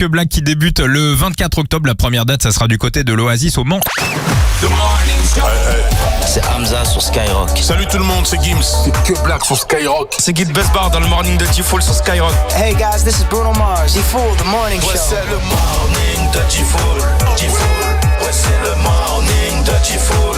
Black qui débute le 24 octobre. La première date, ça sera du côté de l'Oasis au Mans. C'est Hamza sur Skyrock. Salut tout le monde, c'est Gims. C'est que Black sur Skyrock. C'est Guy Besbar dans le morning de D-Fool sur Skyrock. Hey guys, this is Bruno Mars. D-Fool, the morning show. C'est le morning de D-Fool. Ouais, c'est le morning de D-Fool.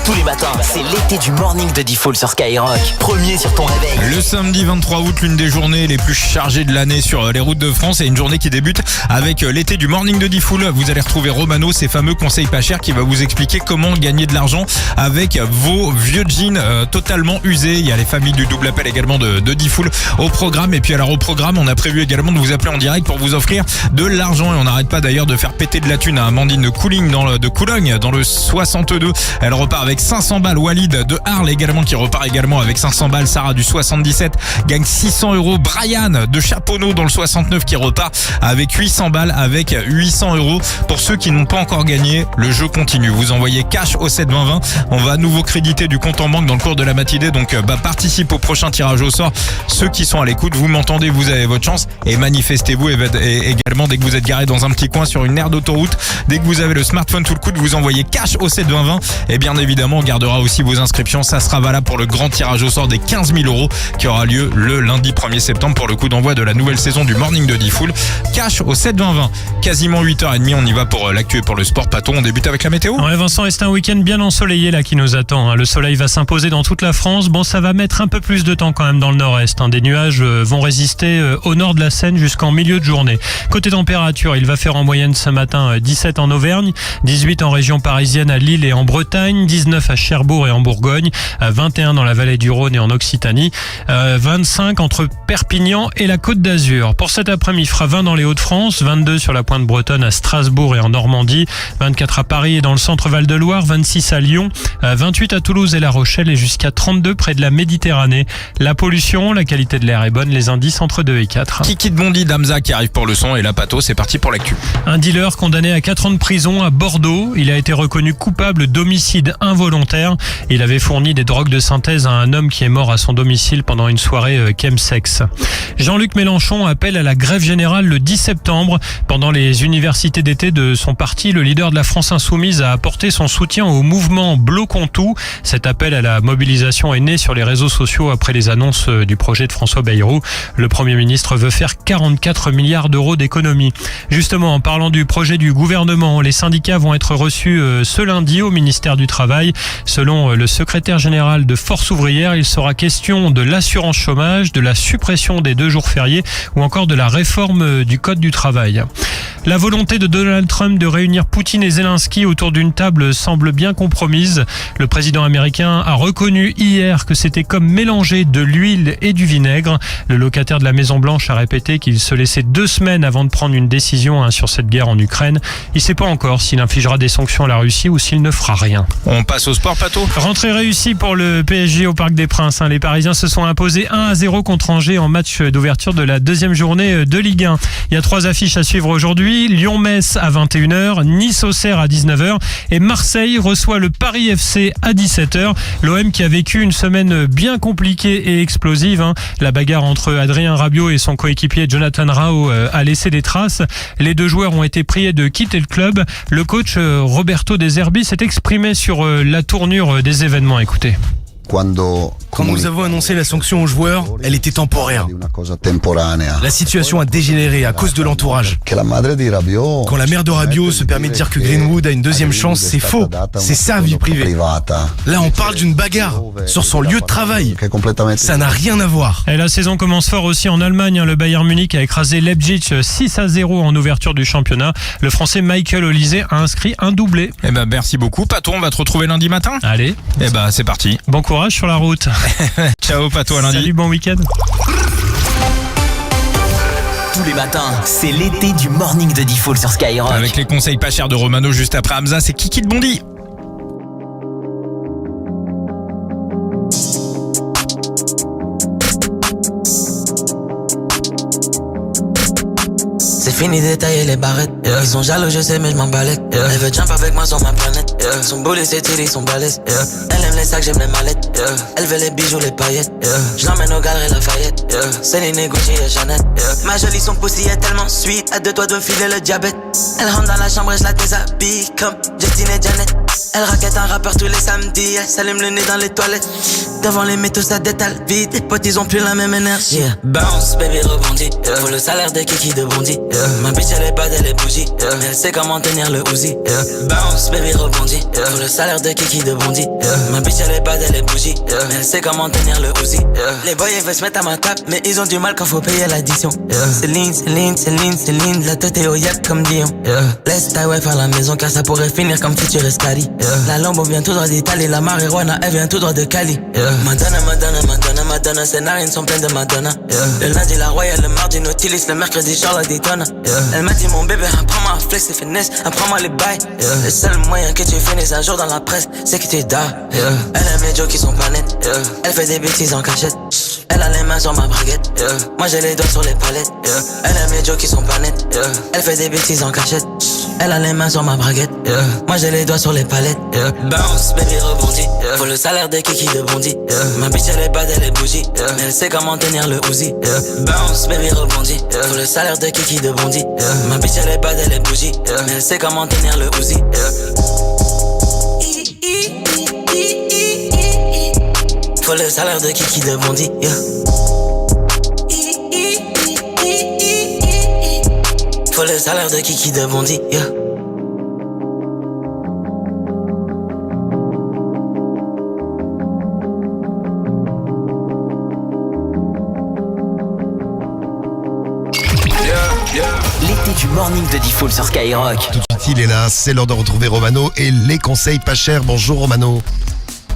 Tous les matins, c'est l'été du morning de D-Fool sur Skyrock. Premier sur ton réveil. Le samedi 23 août, l'une des journées les plus chargées de l'année sur les routes de France, et une journée qui débute avec l'été du morning de D-Fool. Vous allez retrouver Romano, ses fameux conseils pas chers, qui va vous expliquer comment gagner de l'argent avec vos vieux jeans totalement usés. Il y a les familles du double appel également de D-Fool au programme. Et puis alors au programme, on a prévu également de vous appeler en direct pour vous offrir de l'argent. Et on n'arrête pas d'ailleurs de faire péter de la thune à Amandine de Cologne dans le 62. Elle repart avec 500 balles. Walid de Arles également qui repart également avec 500 balles. Sarah du 77 gagne 600 €. Brian de Chaponneau dans le 69 qui repart avec 800 balles avec 800 €. Pour ceux qui n'ont pas encore gagné, le jeu continue. Vous envoyez cash au 72020. On va à nouveau créditer du compte en banque dans le cours de la matinée. Donc participe au prochain tirage au sort. Ceux qui sont à l'écoute, vous m'entendez, vous avez votre chance, et manifestez-vous. Et également dès que vous êtes garé dans un petit coin sur une aire d'autoroute, dès que vous avez le smartphone sous le coude, vous envoyez cash au 72020. Et bien évidemment, on gardera aussi vos inscriptions. Ça sera valable pour le grand tirage au sort des 15 000 € qui aura lieu le lundi 1er septembre pour le coup d'envoi de la nouvelle saison du Morning de D-Fool. Cash au 72020. Quasiment 8h30, on y va pour l'actu et pour le sport. Pato, on débute avec la météo. Ouais, Vincent, et c'est un week-end bien ensoleillé là qui nous attend. Le soleil va s'imposer dans toute la France. Bon, ça va mettre un peu plus de temps quand même dans le nord-est. Des nuages vont résister au nord de la Seine jusqu'en milieu de journée. Côté température, il va faire en moyenne ce matin 17 en Auvergne, 18 en région parisienne, à Lille et en Bretagne, 19 à Cherbourg et en Bourgogne, 21 dans la vallée du Rhône et en Occitanie, 25 entre Perpignan et la Côte d'Azur. Pour cet après-midi, il fera 20 dans les Hauts-de-France, 22 sur la pointe bretonne à Strasbourg et en Normandie, 24 à Paris et dans le centre Val-de-Loire, 26 à Lyon, 28 à Toulouse et La Rochelle et jusqu'à 32 près de la Méditerranée. La pollution, la qualité de l'air est bonne, les indices entre 2 et 4. Kiki de Bondy d'Amza qui arrive pour le son, et la Pato, c'est parti pour l'actu. Un dealer condamné à 4 ans de prison à Bordeaux. Il a été reconnu coupable d'homicide involontaire. Il avait fourni des drogues de synthèse à un homme qui est mort à son domicile pendant une soirée chemsex. Jean-Luc Mélenchon appelle à la grève générale le 10 septembre. Pendant les universités d'été de son parti, le leader de la France Insoumise a apporté son soutien au mouvement Bloquons tout. Cet appel à la mobilisation est né sur les réseaux sociaux après les annonces du projet de François Bayrou. Le Premier ministre veut faire 44 milliards d'euros d'économies. Justement, en parlant du projet du gouvernement, les syndicats vont être reçus ce lundi au ministère du Travail. Selon le secrétaire général de Force ouvrière, il sera question de l'assurance chômage, de la suppression des 2 jours fériés ou encore de la réforme du code du travail. La volonté de Donald Trump de réunir Poutine et Zelensky autour d'une table semble bien compromise. Le président américain a reconnu hier que c'était comme mélanger de l'huile et du vinaigre. Le locataire de la Maison-Blanche a répété qu'il se laissait 2 semaines avant de prendre une décision sur cette guerre en Ukraine. Il ne sait pas encore s'il infligera des sanctions à la Russie ou s'il ne fera rien. On passe au sport, Pato. Rentrée réussie pour le PSG au Parc des Princes. Les Parisiens se sont imposés 1-0 contre Angers en match d'ouverture de la 2e journée de Ligue 1. Il y a 3 affiches à suivre aujourd'hui. Lyon-Metz à 21h, Nice-Auxerre à 19h et Marseille reçoit le Paris FC à 17h. L'OM qui a vécu une semaine bien compliquée et explosive. La bagarre entre Adrien Rabiot et son coéquipier Jonathan Rao a laissé des traces. Les 2 joueurs ont été priés de quitter le club. Le coach Roberto De Zerbi s'est exprimé sur la tournure des événements. Écoutez. Quand nous avons annoncé la sanction aux joueurs, elle était temporaire. La situation a dégénéré à cause de l'entourage. Quand la mère de Rabiot se permet de dire que Greenwood a une 2e chance, c'est faux. C'est sa vie privée. Là, on parle d'une bagarre sur son lieu de travail. Ça n'a rien à voir. Et la saison commence fort aussi en Allemagne. Le Bayern Munich a écrasé Leipzig 6-0 en ouverture du championnat. Le Français Michael Olise a inscrit un doublé. Merci beaucoup, Pato. On va te retrouver lundi matin. Allez. C'est parti. Bon courage sur la route. Ciao, Pato, à lundi. Salut, bon week-end. Tous les matins, c'est l'été du morning de D-Fool sur Skyrock. Avec les conseils pas chers de Romano juste après Hamza, c'est Kiki de Bondy. C'est fini d'étailler les barrettes. Ils sont jaloux, je sais, mais je m'en balèque. Elle veut jump avec moi sur ma planète. Son bullet, c'est tiré, son balèze. Elle aime les sacs, j'aime les mallettes. Elle veut les bijoux, les paillettes. Je l'emmène au galeries Lafayette. Céline, Gucci et Chanel. Ma jolie, son pussy est tellement sweet. À deux doigts de me filer le diabète. Elle rentre dans la chambre et je la déshabille comme Justine et Janet. Elle raquette un rappeur tous les samedis. Elle s'allume le nez dans les toilettes. Devant les métaux, ça détale vite. Les potes, ils ont plus la même énergie. Bounce, baby, rebondit. Pour le salaire des kiki de Bondy. Ma bitch, elle est bad, elle est bougie. Elle sait comment tenir le Uzi. Bounce, baby, rebondit. Pour le salaire de kiki de Bondy. Ma bitch, elle est bad, elle est bougie. Elle sait comment tenir le Uzi. Les boys, ils veulent se mettre à ma table, mais ils ont du mal quand faut payer l'addition. Céline, Céline, Céline, Céline. La tête est au yak comme Dion. Laisse ta wife à la maison car ça pourrait finir comme Future Escali. La Lambo vient tout droit d'Italie. La marijuana, elle vient tout droit de Cali. Madonna, Madonna, Madonna, Madonna. Ses narines sont pleines de Madonna. Le lundi, la Royale, le mardi, Nautilus. Le mercredi, Charlotte Daytona. Elle m'a dit, mon bébé, apprends-moi à flex et finesse. Apprends-moi les bails. Le seul moyen que tu finisses un jour dans la presse, c'est que tu dors. Elle aime les jokes qui sont pas nets. Elle fait des bêtises en cachette. Elle a les mains sur ma braguette. Moi, j'ai les doigts sur les palettes. Elle aime les jokes qui sont pas nets. Elle fait des bêtises en cachette. Elle a les mains sur ma braguette. Moi, j'ai les doigts sur les palettes. Bounce, baby, rebondit. Pour le salaire des kiki de Bondy. Ma bitch, elle est bad, elle est bougie. Elle sait comment tenir le Uzi. Bounce, baby, rebondit. Pour le salaire de kiki de Bondy. Ma bitch, elle est bad, elle est bougie. Elle sait comment tenir le Uzi. Pour le salaire de kiki de Bondy. Pour le salaire de kiki de Bondy. L'été du morning de Diffoul sur Skyrock. Tout de suite, il est là, c'est l'heure de retrouver Romano et les conseils pas chers. Bonjour Romano.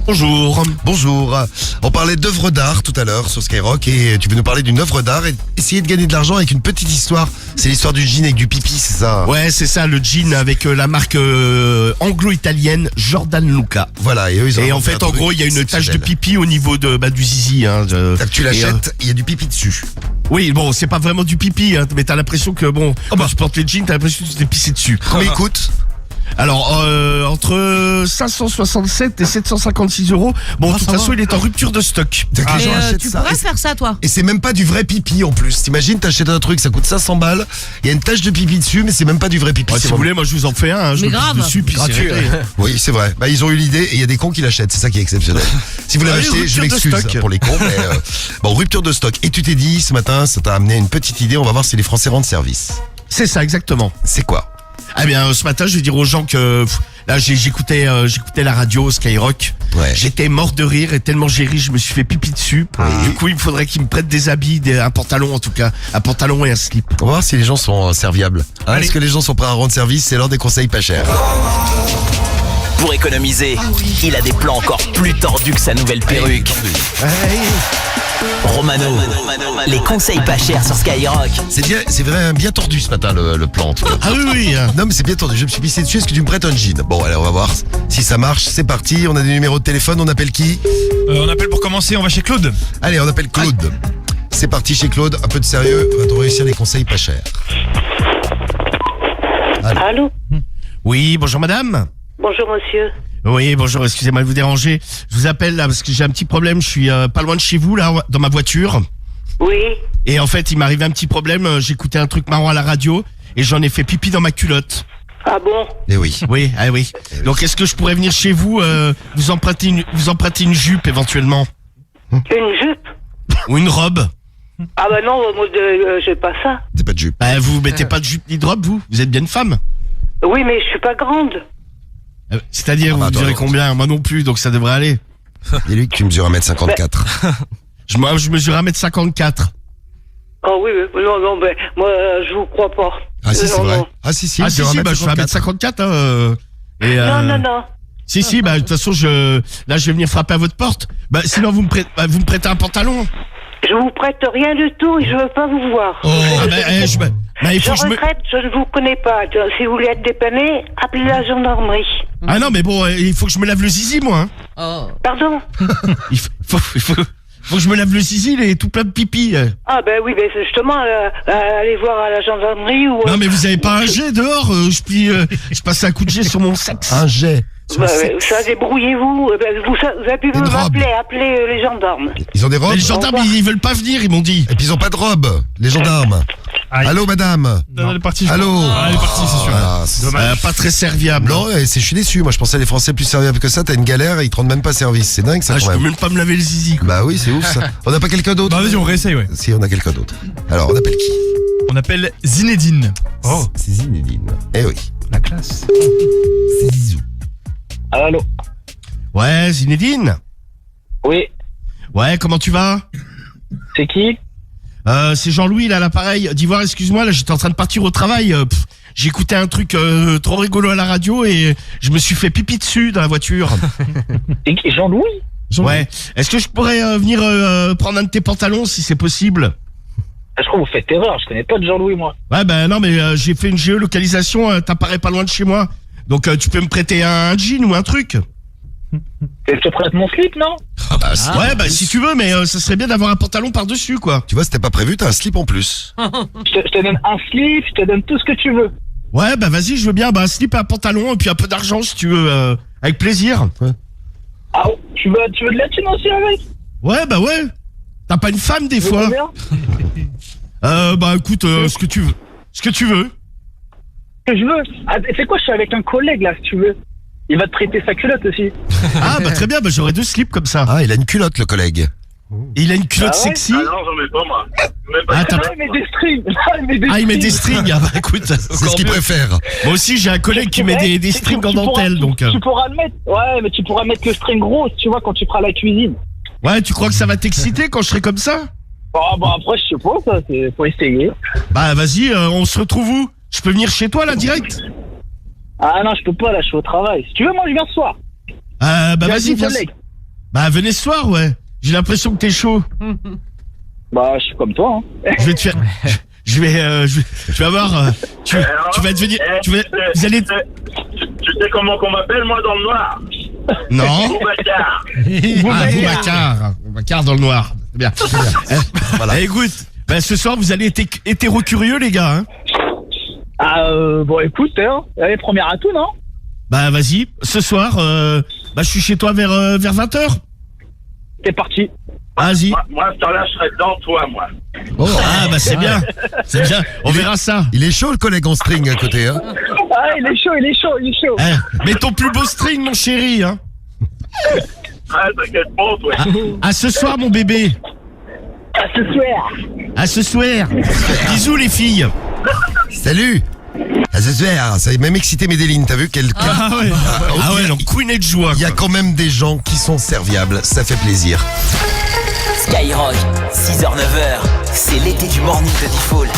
Bonjour. Bonjour. On parlait d'œuvres d'art tout à l'heure sur Skyrock et tu veux nous parler d'une œuvre d'art et essayer de gagner de l'argent avec une petite histoire. C'est l'histoire du jean avec du pipi, c'est ça? Ouais, c'est ça, le jean avec la marque anglo-italienne Jordan Luca. Voilà, et eux, ils ont Et en fait, en gros, il y a une tache de pipi au niveau du zizi. Hein, tu l'achètes, il y a du pipi dessus. Oui, bon, c'est pas vraiment du pipi, hein, mais t'as l'impression que, quand tu portes les jeans, t'as l'impression que tu t'es pissé dessus. Mais écoute... Alors, entre 567 et 756 euros. Bon, de toute façon, il est en rupture de stock. Les gens achètent tu ça. pourrais faire ça, toi. Et c'est même pas du vrai pipi en plus. T'imagines, t'achètes un truc, ça coûte 500 balles. Il y a une tache de pipi dessus, mais c'est même pas du vrai pipi. Si vous voulez, moi je vous en fais un. Hein, je mais me grave. pisse dessus, puis c'est gratuit. réglé. Oui, c'est vrai. Bah, ils ont eu l'idée et il y a des cons qui l'achètent. C'est ça qui est exceptionnel. Si vous l'avez acheté, je m'excuse pour les cons. Mais bon, rupture de stock. Et tu t'es dit ce matin, ça t'a amené une petite idée. On va voir si les Français rendent service. C'est ça, exactement. C'est quoi? Eh bien, ce matin, je vais dire aux gens que là, j'écoutais la radio Skyrock. Ouais. J'étais mort de rire et tellement j'ai ri, je me suis fait pipi dessus. Du coup, il me faudrait qu'ils me prêtent des habits, un pantalon en tout cas, un pantalon et un slip. On va voir si les gens sont serviables. Est-ce que les gens sont prêts à rendre service? C'est l'heure des conseils pas chers. Pour économiser, il a des plans encore plus tordus que sa nouvelle perruque. Romano, les conseils pas chers sur Skyrock. C'est vrai, bien tordu ce matin le plan en tout cas. Ah oui. Non mais c'est bien tordu, je me suis pissé dessus, est-ce que tu me prêtes un jean? Bon allez, on va voir si ça marche, c'est parti, on a des numéros de téléphone, on appelle qui? On appelle pour commencer, on va chez Claude. Allez, on appelle Claude. C'est parti chez Claude, un peu de sérieux, va-t-on réussir les conseils pas chers? Allô? Oui, bonjour madame. Bonjour monsieur. Oui, bonjour, excusez-moi de vous déranger. Je vous appelle là parce que j'ai un petit problème, je suis pas loin de chez vous là, dans ma voiture. Oui. Et en fait, il m'est arrivé un petit problème, j'écoutais un truc marrant à la radio et j'en ai fait pipi dans ma culotte. Ah bon? Eh oui. Oui, ah oui. Donc est-ce que je pourrais venir chez vous, vous emprunter une jupe éventuellement? Une jupe? Ou une robe? Ah bah non, moi j'ai pas ça. C'est pas de jupe. Bah, vous mettez pas de jupe ni de robe, vous êtes bien une femme. Oui, mais je suis pas grande. C'est-à-dire, vous attends, mesurez attends. combien? Moi non plus, donc ça devrait aller. Dis-lui que tu mesures 1m54. Je mesure 1m54. Oh oui, non, mais moi je vous crois pas. Ah si, c'est Non, vrai. non. Ah si, Ah si, je bah, je fais 1m54. Hein, et, Non. Si, bah, de toute façon, là, je vais venir frapper à votre porte. Bah, sinon, vous me prêtez un pantalon. Je vous prête rien du tout et je veux pas vous voir. Ah, bah, il Je faut que je me... regrette, je ne vous connais pas. Si vous voulez être dépanné, appelez la gendarmerie. Ah non, mais bon, il faut que je me lave le zizi, moi. Hein. Oh. Pardon? Il faut Faut que je me lave le zizi, il est tout plein de pipi. Ah ben oui, ben c'est justement, allez voir à la gendarmerie ou... Non mais vous avez pas un jet dehors je passe un coup de jet sur mon sexe. Un jet. Ça, débrouillez-vous. Vous avez pu m'appeler, appeler les gendarmes. Ils ont des robes. Mais les gendarmes, ils veulent pas venir, ils m'ont dit. Et puis ils ont pas de robe, les gendarmes. Aïe. Allô, madame. Non, elle est partie. Allô. Elle est partie, c'est sûr. Voilà, Dommage. Pas très serviable. Non, je suis déçu. Moi, je pensais les Français plus serviables que ça. T'as une galère et ils te rendent même pas service. C'est dingue, ça, Je quand peux même. même pas me laver le zizi, quoi. Bah oui, c'est ouf, ça. On n'a pas quelqu'un d'autre? Bah vas-y, on réessaye, ouais. Si, on a quelqu'un d'autre. Alors, on appelle qui? On appelle Zinedine. Oh, c'est Zinedine. Eh oui. La classe. C'est Zizou. Allô? Ouais, Zinedine. Oui, Ouais, comment tu vas? c'est qui? C'est Jean-Louis, là, à l'appareil d'Ivoire, excuse-moi, là, j'étais en train de partir au travail. J'ai écouté un truc trop rigolo à la radio et je me suis fait pipi dessus dans la voiture. Jean-Louis? Ouais. Est-ce que je pourrais venir prendre un de tes pantalons, si c'est possible? Je crois que vous faites erreur, je connais pas de Jean-Louis, moi. Ouais, ben non, mais j'ai fait une géolocalisation, t'apparais pas loin de chez moi. Donc tu peux me prêter un jean ou un truc? Je te prête mon slip, non? Ouais, bah si tu veux, mais ça serait bien d'avoir un pantalon par-dessus, quoi. Tu vois, c'était pas prévu, t'as un slip en plus. Je te donne un slip, je te donne tout ce que tu veux. Ouais, bah vas-y, je veux bien, bah un slip, un pantalon, et puis un peu d'argent, si tu veux, avec plaisir. Ouais. Ah, tu veux de la thune aussi avec? Ouais, bah ouais. T'as pas une femme, des fois? Bah écoute, ce que tu veux. Ce que tu veux. Ce que je veux? Ah, c'est quoi, je suis avec un collègue, là, si tu veux. Il va te prêter sa culotte aussi. Ah, bah très bien, bah j'aurais 2 slips comme ça. Ah, il a une culotte, le collègue. Et il a une culotte Ah ouais? sexy. Ah non, j'en mets pas, moi. Ah, t'as... il met des strings. il met des strings. Ah bah écoute, C'est ce qu'il préfère. Moi aussi, j'ai un collègue qui met des strings en dentelle, donc... Tu pourras le mettre. Ouais, mais tu pourras mettre le string rose, tu vois, quand tu feras la cuisine. Ouais, tu crois que ça va t'exciter quand je serai comme ça? Oh, bah après, je sais pas, ça, c'est faut essayer. Bah vas-y, on se retrouve où? Je peux venir chez toi, là, direct? Ah non, je peux pas, là, je suis au travail. Si tu veux, moi, je viens ce soir. Bah vas-y, viens. Bah venez ce soir, ouais. J'ai l'impression que t'es chaud. Bah, je suis comme toi, hein. Je vais te faire... Je vais avoir... tu vas devenir... Vous allez... Tu sais comment qu'on m'appelle, moi, dans le noir? Non. Boubacar. Boubacar dans le noir. C'est bien. Voilà. Écoute, bah, ce soir, vous allez être hétéro-curieux, les gars, hein. Ah, bon, écoute, hein. Allez, premier atout, non? Bah, vas-y. Ce soir, bah, je suis chez toi vers 20h. C'est parti. Vas-y. Moi, ce temps-là, je serai dans toi, moi. Oh. Ah, bah, c'est bien. C'est bien. On verra ça. Il est chaud, le collègue en string à côté, hein. Ah, il est chaud. Mets ton plus beau string, mon chéri, hein. Ah, t'inquiète pas, toi. À ce soir, mon bébé. À ce soir. À ce soir. Bisous, les filles. Salut. Ah, c'est super, ça a même excité Medellin, t'as vu quel... Ah ouais, donc couinet de joie. Il y a quand même des gens qui sont serviables, ça fait plaisir. Skyrock, 6h-9h, c'est l'été du morning de Diffoul.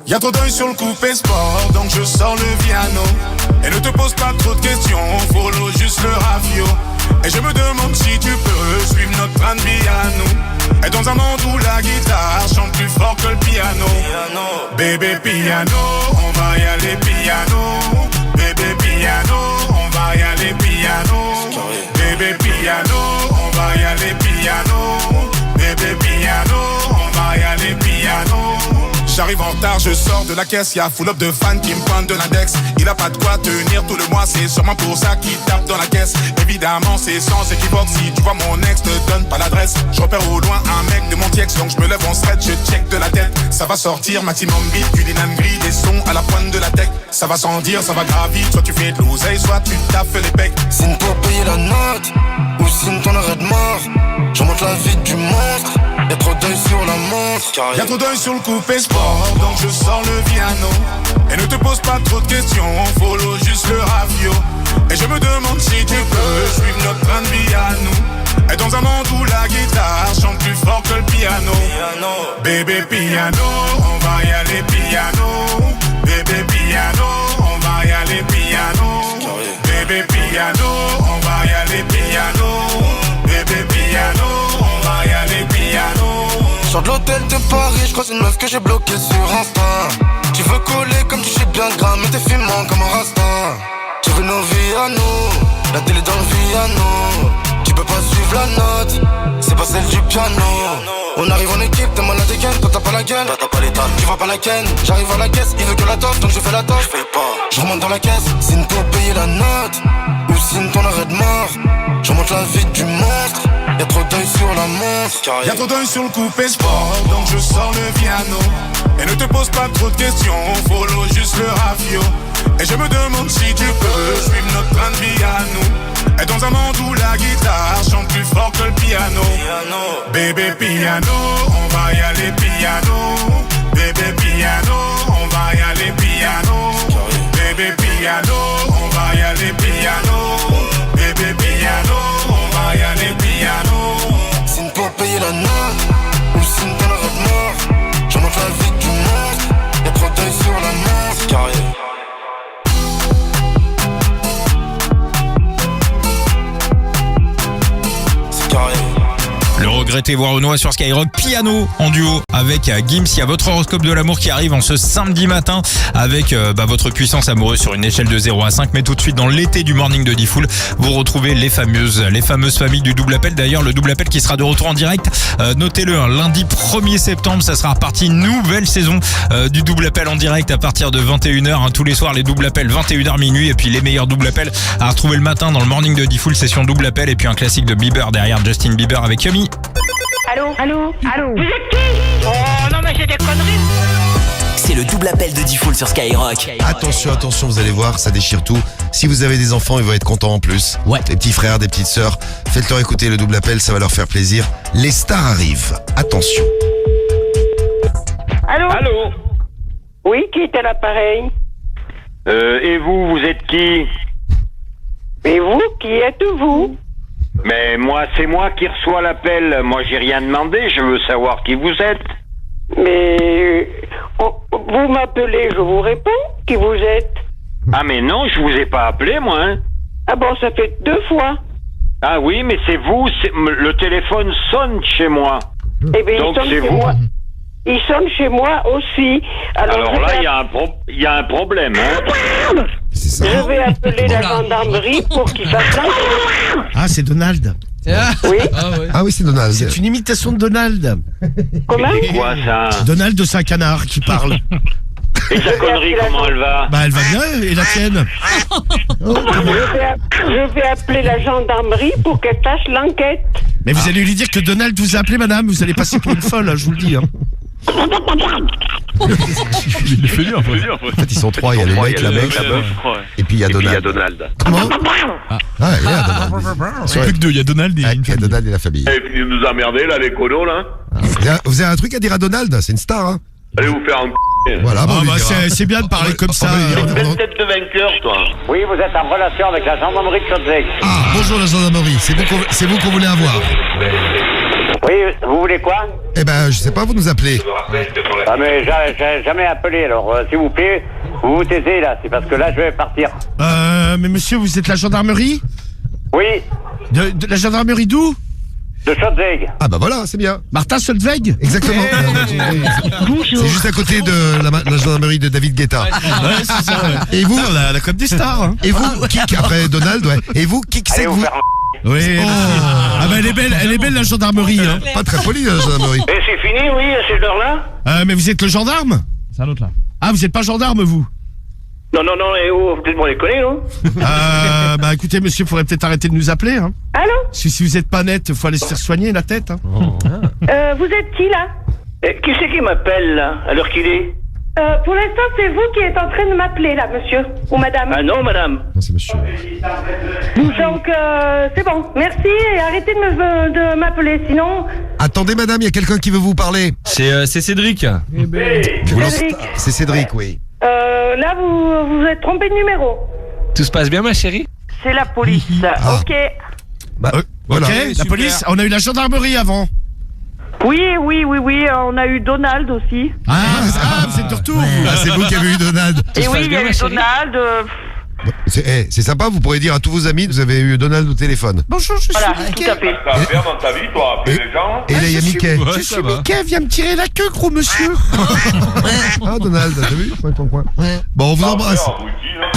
Y'a trop d'œil sur le coupé sport, donc je sors le piano. Et ne te pose pas trop de questions, follow juste le ravio. Et je me demande si tu peux suivre notre train de vie à nous. Et dans un monde où la guitare chante plus fort que le piano. Bébé piano, on va y aller piano. Bébé piano, on va y aller piano. Bébé piano, on va y aller piano. Bébé piano, on va y aller piano. J'arrive en retard, je sors de la caisse, y'a full up de fans qui me pointent de l'index. Il a pas de quoi tenir tout le mois, c'est sûrement pour ça qu'il tape dans la caisse. Évidemment, c'est sans équivoque, si tu vois mon ex, te donne pas l'adresse. Je repère au loin un mec de mon tiex, donc je me lève en stretch, je check de la tête. Ça va sortir, maximum beat, du linan gris, des sons à la pointe de la tech. Ça va sans dire, ça va gravir, soit tu fais de l'oseille, soit tu taffes les pecs. Signe pour payer la note, ou signe ton arrêt de mort. Je monte la vie du monstre, y'a trop d'œil sur la montre. Y'a trop d'œil sur le coupé sport, donc je sors le piano. Et ne te pose pas trop de questions, follow juste le ravio. Et je me demande si tu peux suivre notre train de vie à nous. Et dans un monde où la guitare chante plus fort que le piano. Bébé piano, on va y aller piano. Bébé piano, on va y aller piano. Bébé piano, on va y aller piano. Bébé piano, on va y aller piano. Sors de l'hôtel de Paris, je croise une meuf que j'ai bloquée sur Insta. Tu veux coller comme tu sais bien gras, mais t'es fumant comme un rasta. Tu veux nos vies à nous, la télé dans le piano. Tu peux pas suivre la note, c'est pas celle du piano. On arrive en équipe, t'es malade de gain, toi t'as pas la gueule, t'as pas l'état, tu vas pas la ken. J'arrive à la caisse, il veut que la toffe, donc je fais la toffe. J'paye pas, je remonte dans la caisse, signe pour payer la note, ou signe ton arrêt de mort. Je remonte la vie du monstre, y'a trop d'œil sur la montre. Y'a trop d'œil sur le coupé sport, donc je sors le piano. Et ne te pose pas trop de questions, follow juste le rafio. Et je me demande si tu peux suivre notre train de vie à nous. Et dans un monde où la guitare chante plus fort que le piano. Bébé piano, on va y aller piano. Bébé piano, on va y aller piano. Bébé piano, on va y aller piano. Bébé piano, on va y aller piano. Signe pour payer la note, ou signe ton arrêt de mort. Je remonte la vie du monstre, y'a trop d'œil sur la montre. Carré. Le regretté Voix sur Skyrock, piano en duo avec Gims. Il y a votre horoscope de l'amour qui arrive en ce samedi matin avec votre puissance amoureuse sur une échelle de 0 à 5. Mais tout de suite dans l'été du Morning de Diffoul, vous retrouvez les fameuses familles du double appel. D'ailleurs, le double appel qui sera de retour en direct. Notez-le, lundi 1er septembre, ça sera reparti. Nouvelle saison du double appel en direct à partir de 21h. Tous les soirs, les double appels 21h minuit. Et puis les meilleurs double appels à retrouver le matin dans le Morning de Diffoul, session double appel. Et puis un classique de Bieber derrière, Justin Bieber avec Yummy. Allô? Allô? Allô? Vous êtes qui? Oh non mais c'est des conneries. C'est le double appel de Diffoul sur Skyrock. Attention, attention, vous allez voir, ça déchire tout. Si vous avez des enfants, ils vont être contents en plus. Ouais. Des petits frères, des petites sœurs. Faites-leur écouter le double appel, ça va leur faire plaisir. Les stars arrivent. Attention. Allô? Allô? Oui, qui est à l'appareil? Et vous êtes qui? Et vous, qui êtes-vous? Mais moi, c'est moi qui reçois l'appel. Moi, j'ai rien demandé. Je veux savoir qui vous êtes. Mais vous m'appelez, je vous réponds. Qui vous êtes? Ah mais non, je vous ai pas appelé, moi. Hein. Ah bon, ça fait 2 fois. Ah oui, mais c'est vous. Le téléphone sonne chez moi. Eh bien, donc il sonne c'est chez vous. moi. Il sonne chez moi aussi. Alors là, il y a un problème. Hein. Je vais appeler la gendarmerie pour qu'il fasse l'enquête. Ah, c'est Donald. Oui. Ah oui, c'est Donald. C'est une imitation de Donald. Comment? Quoi ça? Donald, c'est un canard qui parle. Et sa connerie, comment elle va? Bah, elle va bien, et la tienne? Je vais appeler la gendarmerie pour qu'elle fasse l'enquête. Mais vous allez lui dire que Donald vous a appelé, madame. Vous allez passer pour une folle, je vous le dis. Hein. Il fait bien, en fait, ils sont 3. Il y a le mec, la meuf, et puis il y a Donald. Comment? Ah, il y a Donald. C'est plus que 2, il y a Donald et il y a Donald et la famille. Et puis nous emmerder là, les colos là. Vous avez un truc à dire à Donald? C'est une star, hein. Allez vous faire un Voilà, bon, c'est bien de parler comme ça. Une belle tête de vainqueur, toi. Oui, vous êtes en relation avec la gendarmerie de Chaudzec. Ah, bonjour la gendarmerie, c'est vous qu'on voulait avoir. Oui, vous voulez quoi? Eh ben, je sais pas, vous nous appelez. Ah mais j'ai jamais appelé, alors s'il vous plaît, vous vous taisez là, c'est parce que là je vais partir. Mais monsieur, vous êtes la gendarmerie? Oui. De la gendarmerie d'où? De Chaudzec. Ah bah voilà, c'est bien. Martin Solveig? Exactement. C'est juste à côté de la gendarmerie de David Guetta. Ouais, c'est ça, ouais. Et vous? La Côte des Stars. Hein. Et vous, Kik, après Donald, ouais. Et vous, Kik, c'est vous? Oui, ah bah elle est belle la gendarmerie. Hein. Pas très polie la gendarmerie. Et c'est fini, oui, à cette heure-là? Mais vous êtes le gendarme? C'est un autre là. Ah, vous êtes pas gendarme, vous? Non, et oh, peut-être m'en déconner, non? Bah écoutez, monsieur, faudrait peut-être arrêter de nous appeler. Hein. Allô? Si vous êtes pas net, faut aller se faire soigner la tête. Hein. Vous êtes qui là? Qui c'est qui m'appelle là, à l'heure qu'il est? Pour l'instant, c'est vous qui êtes en train de m'appeler là, monsieur. Ou madame. Ah non, madame. Non, c'est monsieur. Donc, c'est bon. Merci et arrêtez de m'appeler, sinon... Attendez, madame, il y a quelqu'un qui veut vous parler. C'est Cédric. C'est Cédric, oui. Là, vous êtes trompé de numéro. Tout se passe bien, ma chérie? C'est la police. Ok. Bah, voilà. Ok, la police. On a eu la gendarmerie avant. Oui, on a eu Donald aussi. Ah, vous êtes de retour. Ah, c'est vous qui avez eu Donald. Et oui, il y a eu Donald. C'est sympa, vous pourrez dire à tous vos amis que vous avez eu Donald au téléphone. Bonjour, je suis Mickey. Mickey. T'as à faire dans ta vie, toi, appeler les gens. Et là, il y a Mickey. Je suis Mickey, viens me tirer la queue, gros monsieur. Ah, Donald, t'as vu? Bon, on vous embrasse. On vous le dit, là.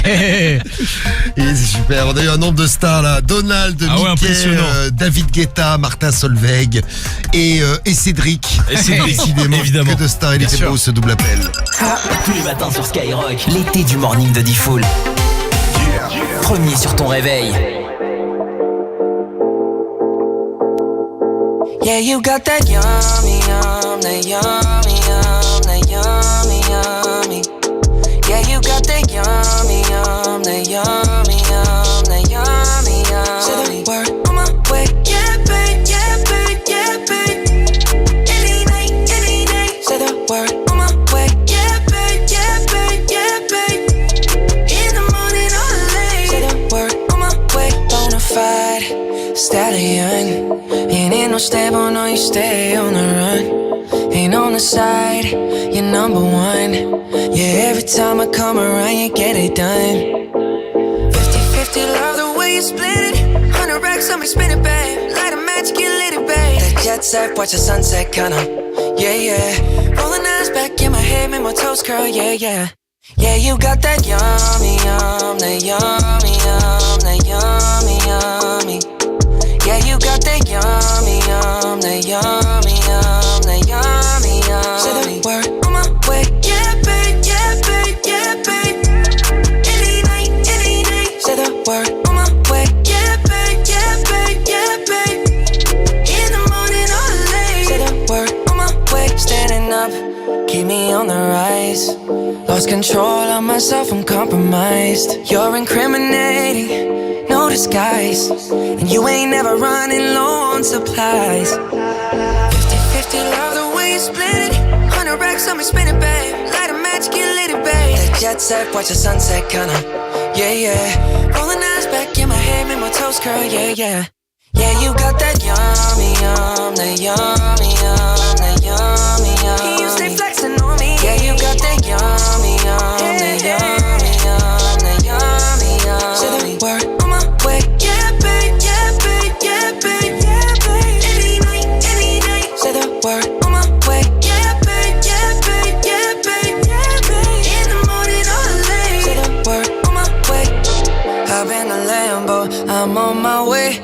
Et c'est super. On a eu un nombre de stars là. Donald, Mickey, impressionnant. David Guetta, Martin Solveig et Cédric. Et Cédric, décidément, évidemment. que de stars. Il Bien était sûr. beau ce double appel. Tous les matins sur Skyrock, l'été du morning de Diffoul. Premier sur ton réveil. Yeah, you got that yummy, that yummy, that yummy, yummy. Yeah, you got that yummy, that yummy, that yummy, yummy. Say the word on my way, yeah, babe, yeah, babe, yeah, babe. Any night, any day. Say the word on my way, yeah, babe, yeah, babe, yeah, babe. In the morning or late. Say the word on my way, bonafide stallion. Ain't no stable, no, you stay on the run. Ain't on the side, you're number one. Yeah, every time I come around, you get it done. 50-50, love the way you split it. 100 racks on me, spin it, babe. Light a match, get lit, it, babe. That jet set, watch the sunset, kinda. Yeah, yeah. Rolling eyes back in my head, make my toes curl, yeah, yeah. Yeah, you got that yummy, that yummy, that yummy, yummy. Yeah, you got that yummy, that yummy, that yummy, yummy. Say the word on my way, yeah, babe, yeah, babe, yeah, babe. Any night, any day. Say the word on my way, yeah, babe, yeah, babe, yeah, babe. In the morning or late. Say the word on my way, standing up, keep me on the rise. Lost control of myself, I'm compromised. You're incriminating. No disguise, and you ain't never running low on supplies. 50-50, love the way you split it. 100 racks on me, spin it, babe. Light a match, get lit, it, babe. That jet set, watch the sunset, kinda. Yeah, yeah. Rolling eyes back in my head, make my toes curl, yeah, yeah. Yeah, you got that yummy, that yummy, that yummy, yummy. You stay flexing on me. Yeah, you got that yummy, that yummy, that yummy, yummy. Say the word. Way. Yeah, babe, yeah, babe, yeah, babe, yeah, babe. Any night, any day. Say the word on my way. Yeah, babe, yeah, babe, yeah, babe, yeah, babe. In the morning or late. Say the word on my way. Hop in the Lambo, I'm on my way.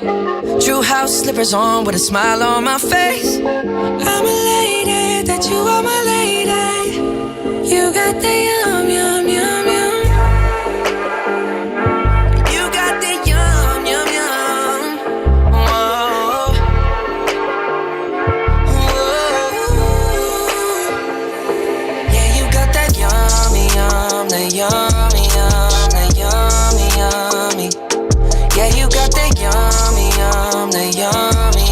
True house slippers on with a smile on my face. I'm elated that you are my lady. You got the yum, yum, yum, yum. That yummy, that yummy, yummy. Yeah, you got that yummy, that yummy,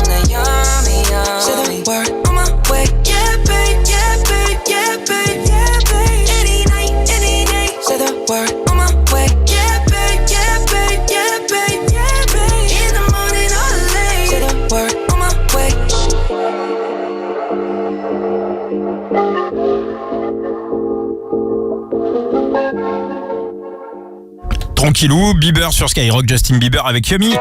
that yummy, yummy. Say the word on my way, yeah, babe, yeah, babe, yeah, babe, yeah, babe. Any night, any day. Say the word on my way, yeah, babe, yeah, babe, yeah, babe, yeah, babe. In the morning or late. Say the word on my way. Tranquillou, Bieber sur Skyrock, Justin Bieber avec Yummy.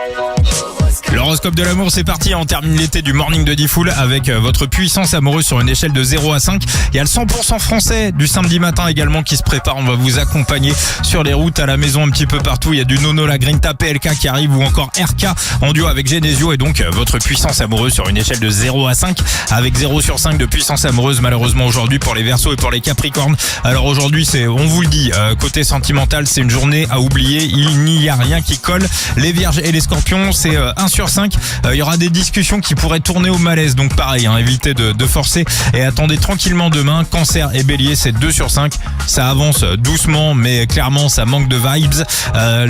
L'horoscope de l'amour, c'est parti. On termine l'été du morning de Diffoul avec votre puissance amoureuse sur une échelle de 0 à 5. Il y a le 100% français du samedi matin également qui se prépare. On va vous accompagner sur les routes, à la maison, un petit peu partout. Il y a du Nono La Grinta, PLK qui arrive ou encore RK en duo avec Genesio. Et donc votre puissance amoureuse sur une échelle de 0 à 5 avec 0 sur 5 de puissance amoureuse malheureusement aujourd'hui pour les Verseaux et pour les Capricornes. Alors aujourd'hui, on vous le dit, côté sentimental, c'est une journée à oublier. Il n'y a rien qui colle. Les Vierges et les Scorpions, c'est 1 sur 5. Il y aura des discussions qui pourraient tourner au malaise. Donc pareil, évitez de forcer et attendez tranquillement demain. Cancer et Bélier, c'est 2 sur 5. Ça avance doucement, mais clairement, ça manque de vibes.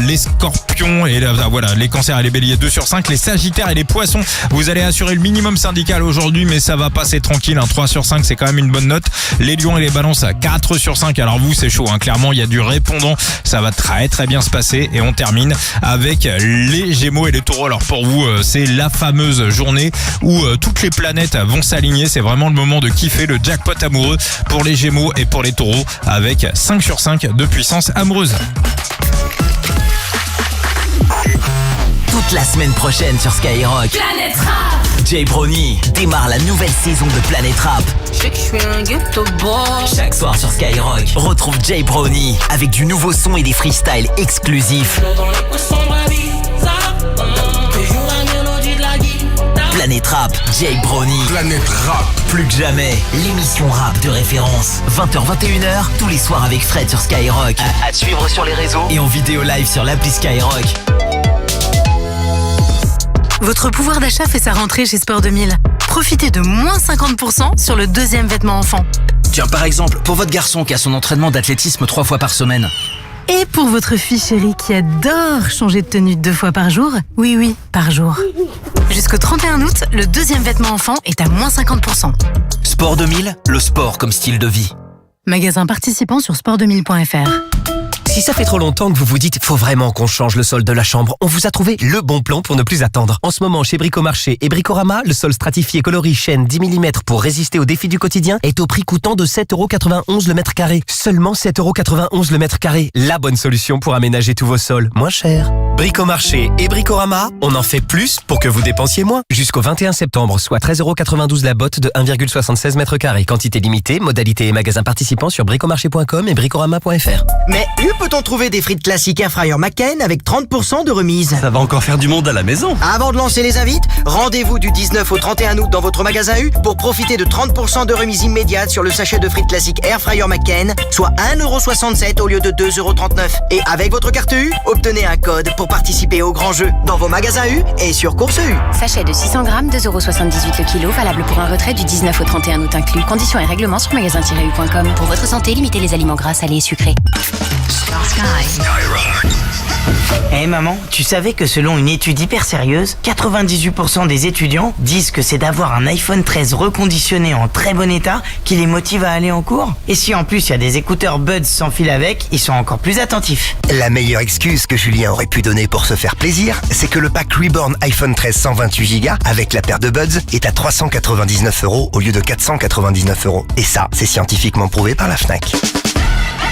Les Scorpions et voilà, les Cancers et les Béliers, 2 sur 5. Les Sagittaires et les Poissons, vous allez assurer le minimum syndical aujourd'hui, mais ça va passer tranquille. 3 sur 5, c'est quand même une bonne note. Les Lions et les Balances, 4 sur 5. Alors vous, c'est chaud. Clairement, il y a du répondant. Ça va très très bien se passer. Et on termine avec les Gémeaux et les Taureaux. Alors pour vous, c'est la fameuse journée où toutes les planètes vont s'aligner. C'est vraiment le moment de kiffer, le jackpot amoureux pour les Gémeaux et pour les Taureaux avec 5 sur 5 de puissance amoureuse. Toute la semaine prochaine sur Skyrock. Planète Rap. Jay Brownie démarre la nouvelle saison de Planète Rap. Je sais que je suis un ghetto boy. Chaque soir sur Skyrock, retrouve Jay Brownie avec du nouveau son et des freestyles exclusifs. Planète Rap, Jay Brownie. Planète Rap. Plus que jamais, l'émission rap de référence. 20h-21h, tous les soirs avec Fred sur Skyrock. À suivre sur les réseaux et en vidéo live sur l'appli Skyrock. Votre pouvoir d'achat fait sa rentrée chez Sport 2000. Profitez de moins 50% sur le deuxième vêtement enfant. Tiens, par exemple, pour votre garçon qui a son entraînement d'athlétisme 3 fois par semaine. Et pour votre fille chérie qui adore changer de tenue 2 fois par jour, oui, par jour. Jusqu'au 31 août, le deuxième vêtement enfant est à moins 50%. Sport 2000, le sport comme style de vie. Magasin participant sur sport2000.fr. Si ça fait trop longtemps que vous vous dites « faut vraiment qu'on change le sol de la chambre », on vous a trouvé le bon plan pour ne plus attendre. En ce moment, chez Bricomarché et Bricorama, le sol stratifié coloris chêne 10 mm pour résister aux défis du quotidien est au prix coûtant de 7,91€ le mètre carré. Seulement 7,91€ le mètre carré. La bonne solution pour aménager tous vos sols, moins cher. Bricomarché et Bricorama, on en fait plus pour que vous dépensiez moins. Jusqu'au 21 septembre, soit 13,92€ la botte de 1,76 mètres carrés. Quantité limitée, modalité et magasin participants sur bricomarché.com et bricorama.fr. Mais peut-on trouver des frites classiques Air Fryer McCain avec 30% de remise? Ça va encore faire du monde à la maison. Avant de lancer les invites, rendez-vous du 19 au 31 août dans votre magasin U pour profiter de 30% de remise immédiate sur le sachet de frites classiques Air Fryer McCain, soit 1,67€ au lieu de 2,39€. Et avec votre carte U, obtenez un code pour participer au grand jeu dans vos magasins U et sur Course U. Sachet de 600 grammes, 2,78€ le kilo, valable pour un retrait du 19 au 31 août inclus. Conditions et règlements sur magasin-u.com. Pour votre santé, limitez les aliments gras, salés et sucrés. Eh maman, tu savais que selon une étude hyper sérieuse, 98% des étudiants disent que c'est d'avoir un iPhone 13 reconditionné en très bon état qui les motive à aller en cours? Et si en plus il y a des écouteurs Buds sans fil avec, ils sont encore plus attentifs. La meilleure excuse que Julien aurait pu donner pour se faire plaisir, c'est que le pack Reborn iPhone 13 128Go avec la paire de Buds est à 399€ au lieu de 499€. Et ça, c'est scientifiquement prouvé par la Fnac.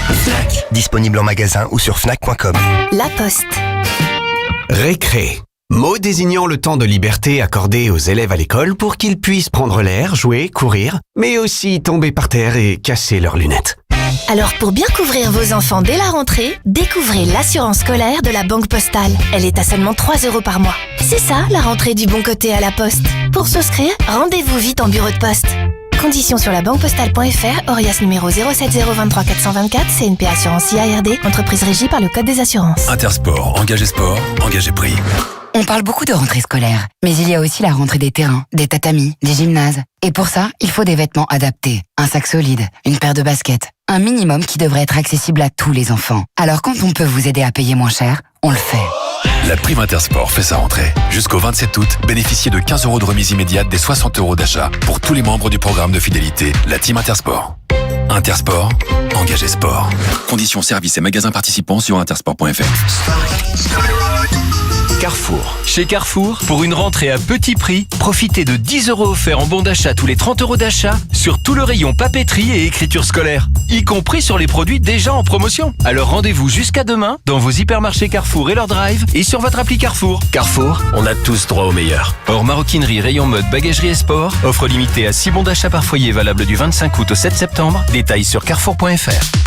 Fnac, disponible en magasin ou sur Fnac.com. La Poste. Récré. Mot désignant le temps de liberté accordé aux élèves à l'école pour qu'ils puissent prendre l'air, jouer, courir, mais aussi tomber par terre et casser leurs lunettes. Alors pour bien couvrir vos enfants dès la rentrée, découvrez l'assurance scolaire de la Banque Postale. Elle est à seulement 3€ par mois. C'est ça, la rentrée du bon côté à la Poste. Pour souscrire, rendez-vous vite en bureau de poste. Conditions sur labanquepostale.fr, Orias numéro 07023 424, CNP Assurance IARD, entreprise régie par le Code des assurances. Intersport, engagé sport, engagé prix. On parle beaucoup de rentrée scolaire, mais il y a aussi la rentrée des terrains, des tatamis, des gymnases. Et pour ça, il faut des vêtements adaptés, un sac solide, une paire de baskets, un minimum qui devrait être accessible à tous les enfants. Alors quand on peut vous aider à payer moins cher, on le fait. La prime Intersport fait sa rentrée. Jusqu'au 27 août, bénéficiez de 15€ de remise immédiate des 60€ d'achat pour tous les membres du programme de fidélité, la Team Intersport. Intersport, engagé sport. Conditions, services et magasins participants sur intersport.fr. Carrefour. Chez Carrefour, pour une rentrée à petit prix, profitez de 10€ offerts en bon d'achat tous les 30€ d'achat sur tout le rayon papeterie et écriture scolaire, y compris sur les produits déjà en promotion. Alors rendez-vous jusqu'à demain dans vos hypermarchés Carrefour et leur drive et sur votre appli Carrefour. Carrefour, on a tous droit au meilleur. Hors maroquinerie, rayon mode, bagagerie et sport, offre limitée à 6 bons d'achat par foyer valable du 25 août au 7 septembre. Détails sur carrefour.fr.